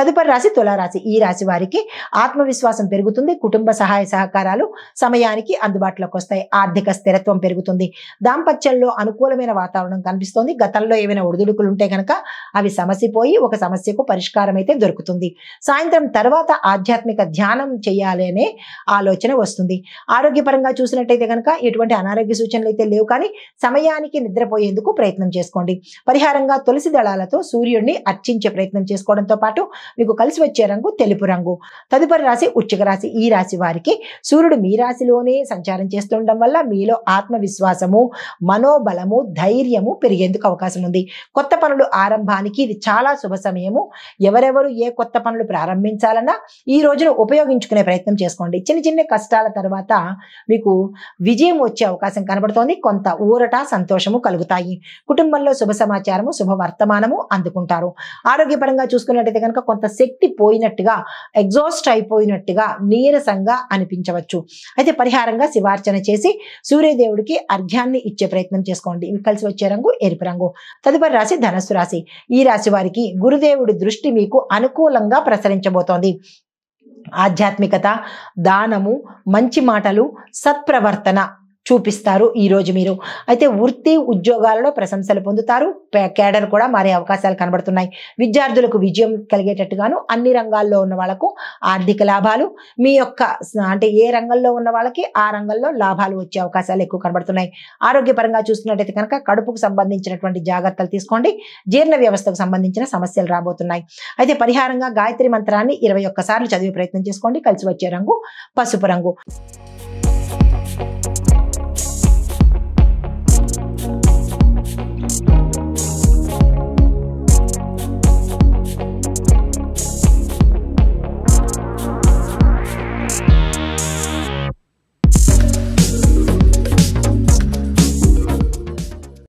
తదుపరి రాశి తులారాశి. ఈ రాశి వారికి ఆత్మవిశ్వాసం పెరుగుతుంది. కుటుంబ సహాయ సహకారాలు సమయానికి అందుబాటులోకి వస్తాయి. ఆర్థిక స్థిరత్వం పెరుగుతుంది. దాంపత్యంలో అనుకూలమైన వాతావరణం కనిపిస్తోంది. గతంలో ఏమైనా ఒడిదుడుకులు ఉంటే కనుక అవి సమసిపోయి ఒక సమస్యకు పరిష్కారం అయితే దొరుకుతుంది. సాయంత్రం తర్వాత ఆధ్యాత్మిక ధ్యానం చేయాలి అనే ఆలోచన వస్తుంది. ఆరోగ్యపరంగా చూసినట్టయితే కనుక ఎటువంటి అనారోగ్య సూచనలు అయితే లేవు, కానీ సమయానికి నిద్రపోయేందుకు ప్రయత్నం చేసుకోండి. పరిహారంగా తులసి దళాలతో సూర్యుడిని అర్చించే ప్రయత్నం చేసుకోవడంతో పాటు మీకు కలిసి వచ్చే రంగు తెలుపు రంగు. తదుపరి రాశి వృశ్చిక రాశి. ఈ రాశి వారికి సూర్యుడు మీ రాశిలోనే సంచారం చేస్తుండడం వల్ల మీలో ఆత్మవిశ్వాసము, మనోబలము, ధైర్యము పెరిగేందుకు అవకాశం ఉంది. కొత్త పనులు ఆరంభానికి ఇది చాలా శుభ సమయము. ఎవరెవరు ఏ కొత్త పనులు ప్రారంభించాలన్నా ఈ రోజును ఉపయోగించుకునే ప్రయత్నం చేసుకోండి. చిన్న చిన్న కష్టాల తర్వాత మీకు విజయం వచ్చే అవకాశం కనబడుతోంది. కొంత ఊరట, సంతోషము కలుగుతాయి. కుటుంబంలో శుభ సమాచారము, శుభ వర్తమానము అందుకుంటారు. ఆరోగ్యపరంగా చూసుకున్నట్టయితే కనుక కొంత శక్తి పోయినట్టుగా, ఎగ్జాస్ట్ అయిపోయినట్టుగా, నీరసంగా అనిపించవచ్చు. అయితే పరిహారంగా శివార్చన చేసి సూర్యదేవుడికి అర్ఘ్యాన్ని ఇచ్చే ప్రయత్నం చేసుకోండి. ఇవి కలిసి వచ్చే రంగు ఎరుపు రంగు. తదుపరి రాశి ధనస్సు రాశి. ఈ రాశి వారికి గురుదేవుడి దృష్టి మీకు అనుకూలంగా ప్రసరించబోతోంది. ఆధ్యాత్మికత, దానము, మంచి మాటలు, సత్ప్రవర్తన చూపిస్తారు ఈ రోజు మీరు. అయితే వృత్తి ఉద్యోగాలలో ప్రశంసలు పొందుతారు. కేడర్ కూడా మారే అవకాశాలు కనబడుతున్నాయి. విద్యార్థులకు విజయం కలిగేటట్టుగాను అన్ని రంగాల్లో ఉన్న వాళ్ళకు ఆర్థిక లాభాలు, మీ యొక్క అంటే ఏ రంగంలో ఉన్న వాళ్ళకి ఆ రంగంలో లాభాలు వచ్చే అవకాశాలు ఎక్కువ కనబడుతున్నాయి. ఆరోగ్యపరంగా చూస్తున్నట్టయితే కనుక కడుపుకు సంబంధించినటువంటి జాగ్రత్తలు తీసుకోండి. జీర్ణ వ్యవస్థకు సంబంధించిన సమస్యలు రాబోతున్నాయి. అయితే పరిహారంగా గాయత్రి మంత్రాన్ని 21 సార్లు చదివే ప్రయత్నం చేసుకోండి. కలిసి వచ్చే రంగు పసుపు రంగు.